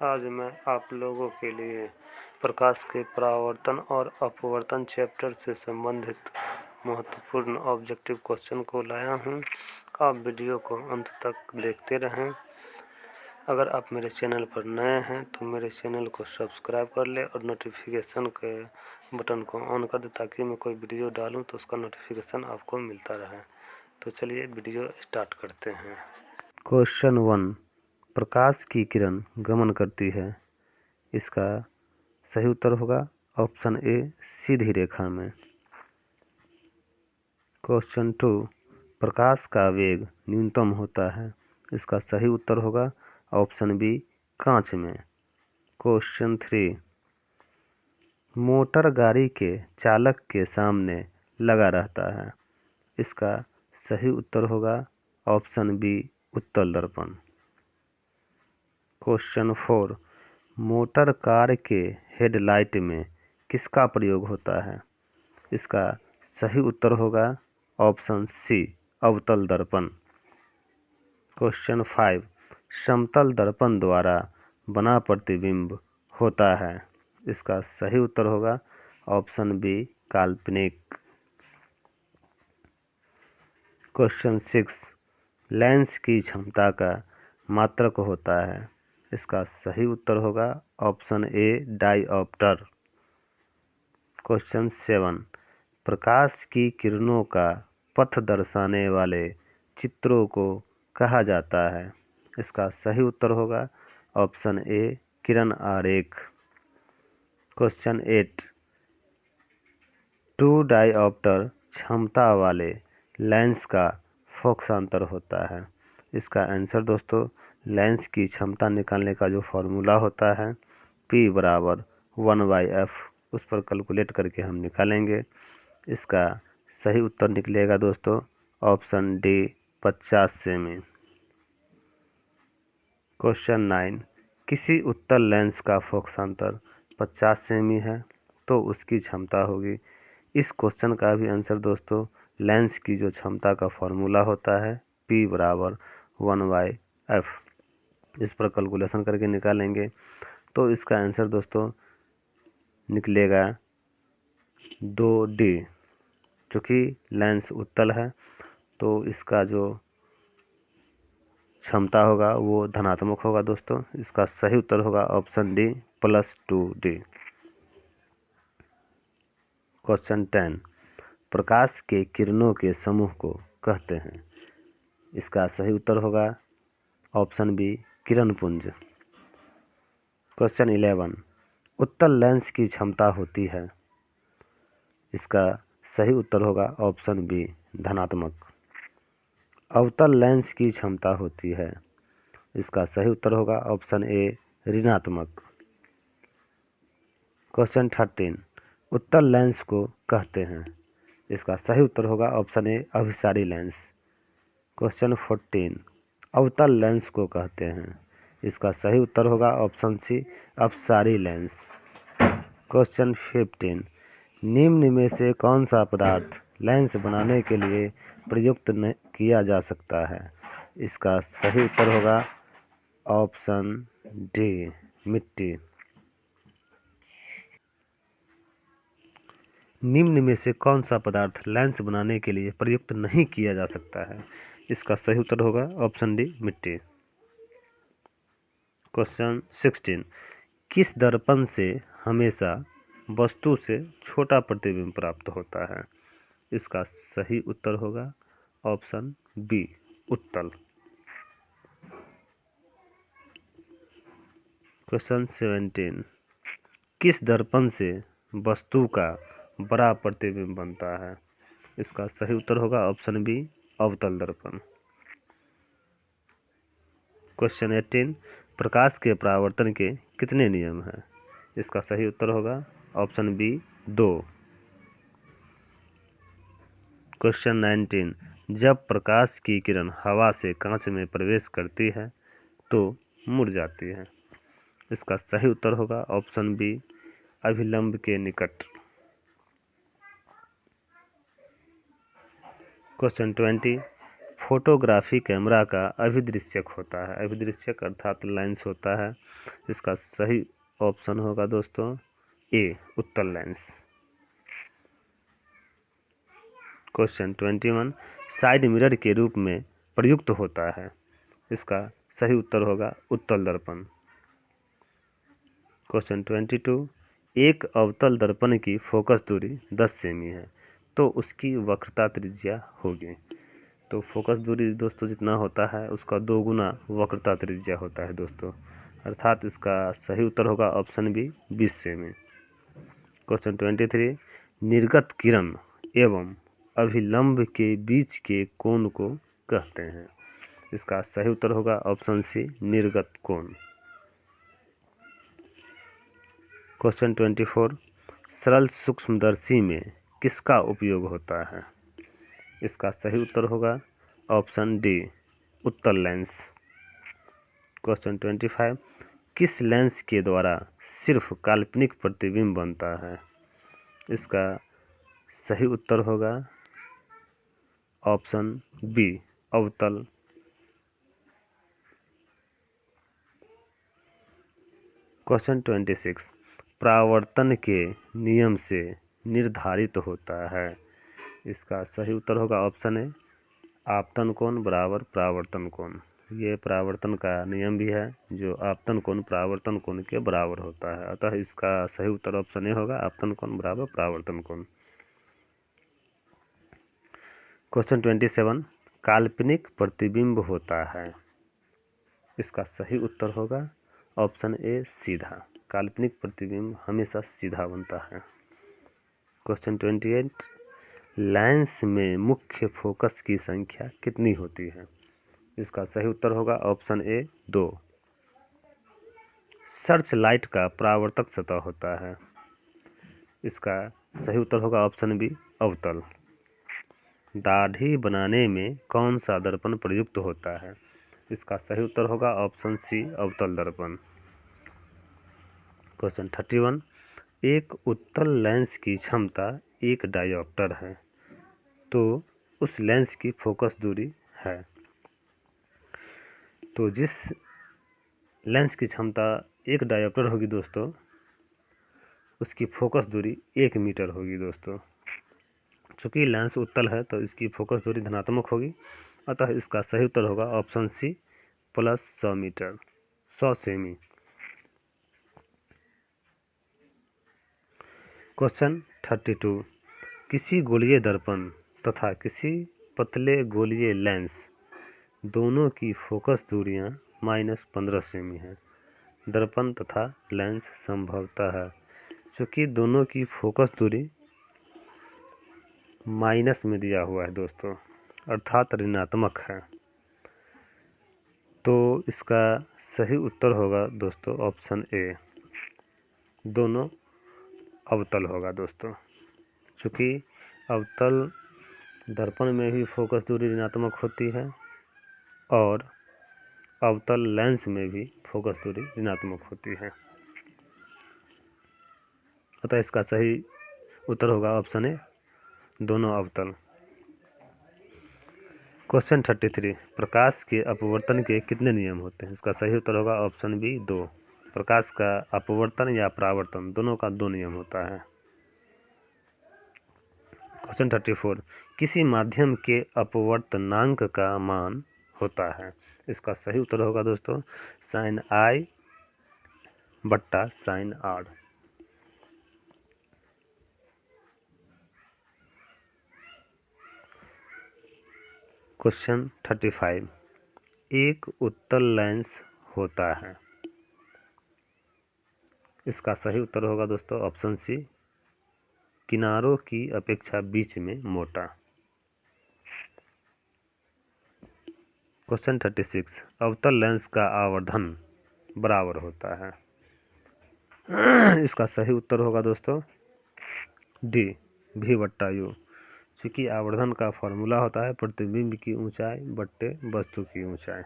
आज मैं आप लोगों के लिए प्रकाश के परावर्तन और अपवर्तन चैप्टर से संबंधित महत्वपूर्ण ऑब्जेक्टिव क्वेश्चन को लाया हूं। आप वीडियो को अंत तक देखते रहें। अगर आप मेरे चैनल पर नए हैं तो मेरे चैनल को सब्सक्राइब कर लें और नोटिफिकेशन के बटन को ऑन कर दें ताकि मैं कोई वीडियो डालूं तो उसका नोटिफिकेशन आपको मिलता रहे। तो चलिए वीडियो स्टार्ट करते हैं। क्वेश्चन 1, प्रकाश की किरण गमन करती है। इसका सही उत्तर होगा ऑप्शन ए, सीधी रेखा में। क्वेश्चन 2, प्रकाश का वेग न्यूनतम होता है। इसका सही उत्तर होगा ऑप्शन बी, कांच में। क्वेश्चन 3, मोटर गाड़ी के चालक के सामने लगा रहता है। इसका सही उत्तर होगा ऑप्शन बी, उत्तल दर्पण। क्वेश्चन 4, मोटर कार के हेडलाइट में किसका प्रयोग होता है। इसका सही उत्तर होगा ऑप्शन सी, अवतल दर्पण। क्वेश्चन 5, समतल दर्पण द्वारा बना प्रतिबिंब होता है। इसका सही उत्तर होगा ऑप्शन बी, काल्पनिक। क्वेश्चन 6, लेंस की क्षमता का मात्रक होता है। इसका सही उत्तर होगा ऑप्शन ए, डायऑप्टर। क्वेश्चन 7, प्रकाश की किरणों का पथ दर्शाने वाले चित्रों को कहा जाता है। इसका सही उत्तर होगा ऑप्शन ए, किरण आरेख। क्वेश्चन 8, 2 डायऑप्टर क्षमता वाले लेंस का फोकसांतर होता है। इसका आंसर दोस्तों, लेंस की क्षमता निकालने का जो फॉर्मूला होता है P बराबर 1/f, उस पर कैलकुलेट करके हम निकालेंगे। इसका सही उत्तर निकलेगा दोस्तों ऑप्शन डी, 50 सेमी। क्वेश्चन 9, किसी उत्तल लेंस का फोकसांतर 50 सेमी है तो उसकी क्षमता होगी। इस क्वेश्चन का भी आंसर दोस्तों, लेंस की जो क्षमता का फॉर्मूला होता है P बराबर 1/f, इस पर कैलकुलेशन करके निकालेंगे तो इसका आंसर दोस्तों निकलेगा 2D। चूँकि लेंस उत्तल है तो इसका जो क्षमता होगा वो धनात्मक होगा दोस्तों। इसका सही उत्तर होगा ऑप्शन डी, +2D। क्वेश्चन 10, प्रकाश के किरणों के समूह को कहते हैं। इसका सही उत्तर होगा ऑप्शन बी, किरण पुंज। क्वेश्चन 11, उत्तल लेंस की क्षमता होती है। इसका सही उत्तर होगा ऑप्शन बी, धनात्मक। अवतल लेंस की क्षमता होती है। इसका सही उत्तर होगा ऑप्शन ए, ऋणात्मक। क्वेश्चन 13, उत्तल लेंस को कहते हैं। इसका सही उत्तर होगा ऑप्शन ए, अभिसारी लेंस। क्वेश्चन 14, अवतल लेंस को कहते हैं। इसका सही उत्तर होगा ऑप्शन सी, अपसारी लेंस। क्वेश्चन 15, निम्न में से कौन सा पदार्थ लेंस बनाने के लिए प्रयुक्त किया जा सकता है। इसका सही उत्तर होगा ऑप्शन डी, मिट्टी। निम्न में से कौन सा पदार्थ लेंस बनाने के लिए प्रयुक्त नहीं किया जा सकता है। इसका सही उत्तर होगा ऑप्शन डी, मिट्टी। क्वेश्चन 16, किस दर्पण से हमेशा वस्तु से छोटा प्रतिबिंब प्राप्त होता है। इसका सही उत्तर होगा ऑप्शन बी, उत्तल। क्वेश्चन 17, किस दर्पण से वस्तु का बड़ा प्रतिबिंब बनता है। इसका सही उत्तर होगा ऑप्शन बी, अवतल दर्पण। क्वेश्चन 18, प्रकाश के परावर्तन के कितने नियम हैं। इसका सही उत्तर होगा ऑप्शन बी, 2। क्वेश्चन 19, जब प्रकाश की किरण हवा से कांच में प्रवेश करती है तो मुड़ जाती है। इसका सही उत्तर होगा ऑप्शन बी, अभिलंब के निकट। क्वेश्चन 20, फोटोग्राफी कैमरा का अभिदृश्यक होता है। अभिदृश्यक अर्थात लेंस होता है। इसका सही ऑप्शन होगा दोस्तों ए, उत्तल लेंस। क्वेश्चन 21 साइड मिरर के रूप में प्रयुक्त होता है। इसका सही उत्तर होगा उत्तल दर्पण। क्वेश्चन 22 एक अवतल दर्पण की फोकस दूरी 10 सेमी है तो उसकी वक्रता त्रिज्या होगी। तो फोकस दूरी दोस्तों जितना होता है उसका 2 गुना वक्रता त्रिज्या होता है दोस्तों, अर्थात इसका सही उत्तर होगा ऑप्शन बी 20 सेमी। क्वेश्चन 23 निर्गत किरण एवं अभिलंब के बीच के कोण को कहते हैं। इसका सही उत्तर होगा ऑप्शन सी निर्गत कोण। क्वेश्चन 24 सरल सूक्ष्मदर्शी में किसका उपयोग होता है। इसका सही उत्तर होगा ऑप्शन डी उत्तल लेंस। क्वेश्चन 25 किस लेंस के द्वारा सिर्फ काल्पनिक प्रतिबिंब बनता है। इसका सही उत्तर होगा ऑप्शन बी अवतल। क्वेश्चन 26 परावर्तन के नियम से निर्धारित होता है। इसका सही उत्तर होगा ऑप्शन ए आपतन कोण बराबर परावर्तन कोण। ये परावर्तन का नियम भी है जो आपतन कोण परावर्तन कोण के बराबर होता है, अतः इसका सही उत्तर ऑप्शन ए होगा आपतन कोण बराबर परावर्तन कोण। क्वेश्चन 27 काल्पनिक प्रतिबिंब होता है। इसका सही उत्तर होगा ऑप्शन ए सीधा। काल्पनिक प्रतिबिंब हमेशा सीधा बनता है। क्वेश्चन 28 लेंस में मुख्य फोकस की संख्या कितनी होती है। इसका सही उत्तर होगा ऑप्शन ए 2। सर्च लाइट का परावर्तक सतह होता है। इसका सही उत्तर होगा ऑप्शन बी अवतल। दाढ़ी बनाने में कौन सा दर्पण प्रयुक्त होता है। इसका सही उत्तर होगा ऑप्शन सी अवतल दर्पण। क्वेश्चन 31 एक उत्तल लेंस की क्षमता 1 डायोप्टर है तो उस लेंस की फोकस दूरी है। तो जिस लेंस की क्षमता 1 डायोप्टर होगी दोस्तों उसकी फोकस दूरी 1 मीटर होगी दोस्तों। चूँकि लेंस उत्तल है तो इसकी फोकस दूरी धनात्मक होगी, अतः इसका सही उत्तर होगा ऑप्शन सी प्लस 100 मीटर 100 सेमी। क्वेश्चन 32 किसी गोलीय दर्पण तथा किसी पतले गोलीय लेंस दोनों की फोकस दूरियां -15 सेमी है। दर्पण तथा लेंस संभवतः है चूँकि दोनों की फोकस दूरी माइनस में दिया हुआ है दोस्तों, अर्थात ऋणात्मक है, तो इसका सही उत्तर होगा दोस्तों ऑप्शन ए दोनों अवतल होगा दोस्तों। चूँकि अवतल दर्पण में भी फोकस दूरी ऋणात्मक होती है और अवतल लेंस में भी फोकस दूरी ऋणात्मक होती है, अतः इसका सही उत्तर होगा ऑप्शन ए दोनों अवतल। क्वेश्चन 33 प्रकाश के अपवर्तन के कितने नियम होते हैं। इसका सही उत्तर होगा ऑप्शन बी 2। प्रकाश का अपवर्तन या परावर्तन दोनों का 2 नियम होता है। क्वेश्चन 34 किसी माध्यम के अपवर्तनांक का मान होता है। इसका सही उत्तर होगा दोस्तों sin i बट्टा sin r। क्वेश्चन 35 एक उत्तल लेंस होता है। इसका सही उत्तर होगा दोस्तों ऑप्शन सी किनारों की अपेक्षा बीच में मोटा। क्वेश्चन 36 अवतल लेंस का आवर्धन बराबर होता है। इसका सही उत्तर होगा दोस्तों डी भी बट्टा यू। चूँकि आवर्धन का फॉर्मूला होता है प्रतिबिंब की ऊंचाई बट्टे वस्तु की ऊंचाई।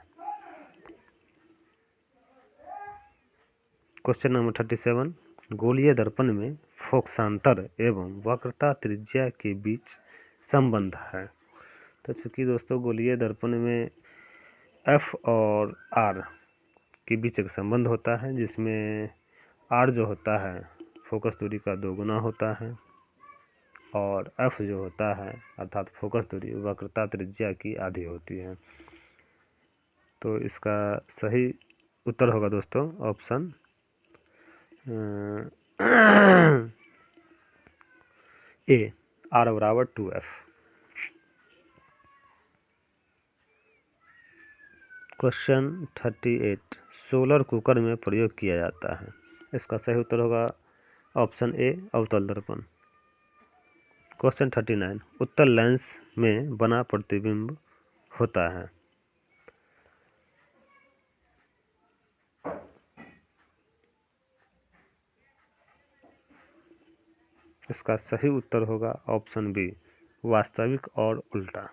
क्वेश्चन नंबर 37 गोलीय दर्पण में फोकसांतर एवं वक्रता त्रिज्या के बीच संबंध है तो चूँकि दोस्तों गोलीय दर्पण में F और R के बीच एक संबंध होता है, जिसमें R जो होता है फोकस दूरी का 2 गुना होता है और F जो होता है अर्थात फोकस दूरी वक्रता त्रिज्या की आधी होती है। तो इसका सही उत्तर होगा दोस्तों ऑप्शन ए, R बराबर 2F। क्वेश्चन 38 सोलर कुकर में प्रयोग किया जाता है। इसका सही उत्तर होगा ऑप्शन ए, अवतल दर्पण। क्वेश्चन 39 उत्तल लेंस में बना प्रतिबिंब होता है। इसका सही उत्तर होगा ऑप्शन बी, वास्तविक और उल्टा।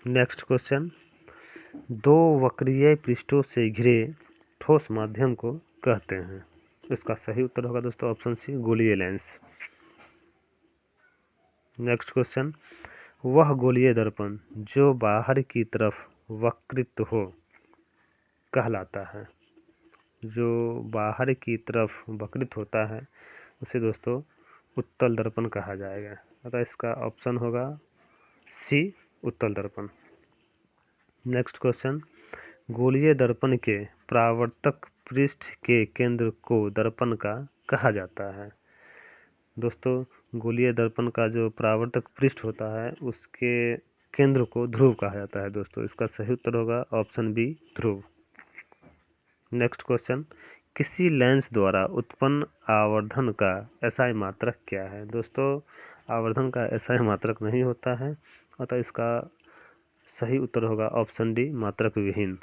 नेक्स्ट क्वेश्चन, दो वक्रीय पृष्ठों से घिरे ठोस माध्यम को कहते हैं। इसका सही उत्तर होगा दोस्तों ऑप्शन सी, गोलीय लेंस। नेक्स्ट क्वेश्चन, वह गोलीय दर्पण जो बाहर की तरफ वक्रित हो कहलाता है। जो बाहर की तरफ वक्रित होता है उसे दोस्तों उत्तल दर्पण कहा जाएगा। अतः इसका ऑप्शन होगा सी, उत्तल दर्पण। नेक्स्ट क्वेश्चन, गोलीय दर्पण के परावर्तक पृष्ठ के केंद्र को दर्पण का कहा जाता है। दोस्तों गोलीय दर्पण का जो परावर्तक पृष्ठ होता है उसके केंद्र को ध्रुव कहा जाता है दोस्तों। इसका सही उत्तर होगा ऑप्शन बी, ध्रुव। नेक्स्ट क्वेश्चन, किसी लेंस द्वारा उत्पन्न आवर्धन का एसआई मात्रक क्या है। दोस्तों आवर्धन का एसआई मात्रक नहीं होता है, अतः इसका सही उत्तर होगा ऑप्शन डी, मात्रक विहीन।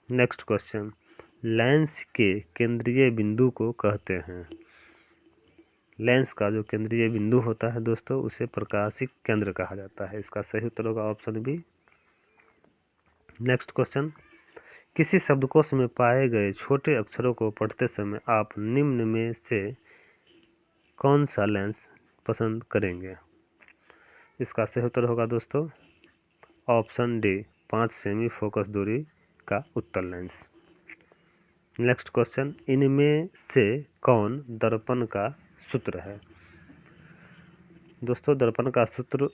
नेक्स्ट क्वेश्चन, लेंस के केंद्रीय बिंदु को कहते हैं। लेंस का जो केंद्रीय बिंदु होता है दोस्तों उसे प्रकाशिक केंद्र कहा जाता है। इसका सही उत्तर होगा ऑप्शन बी। नेक्स्ट क्वेश्चन, किसी शब्दकोश में पाए गए छोटे अक्षरों को पढ़ते समय आप निम्न में से कौन सा लेंस पसंद करेंगे। इसका सही उत्तर होगा दोस्तों ऑप्शन डी, 5 सेमी फोकस दूरी का उत्तल लेंस। नेक्स्ट क्वेश्चन, इनमें से कौन दर्पण का सूत्र है। दोस्तों दर्पण का सूत्र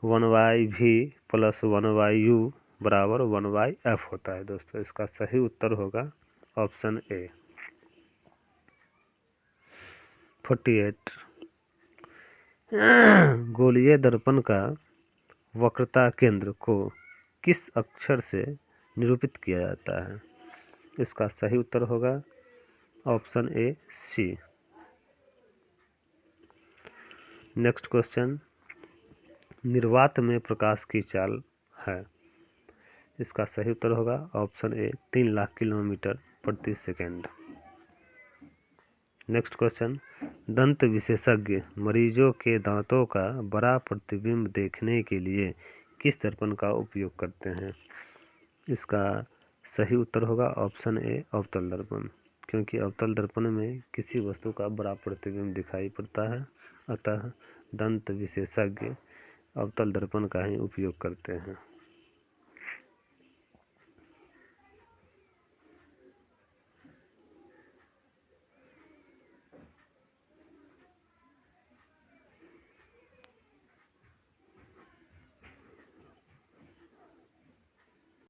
1/v प्लस 1/u बराबर 1/f होता है दोस्तों। इसका सही उत्तर होगा ऑप्शन ए। 48 गोलीय दर्पण का वक्रता केंद्र को किस अक्षर से निरूपित किया जाता है। इसका सही उत्तर होगा option a, c. Next question, निर्वात में प्रकाश की चाल है। इसका सही उत्तर होगा ऑप्शन ए, 3 लाख किलोमीटर प्रति सेकेंड। नेक्स्ट क्वेश्चन, दंत विशेषज्ञ मरीजों के दांतों का बड़ा प्रतिबिंब देखने के लिए किस दर्पण का उपयोग करते हैं। इसका सही उत्तर होगा ऑप्शन ए, अवतल दर्पण, क्योंकि अवतल दर्पण में किसी वस्तु का बड़ा प्रतिबिंब दिखाई पड़ता है, अतः दंत विशेषज्ञ अवतल दर्पण का ही उपयोग करते हैं।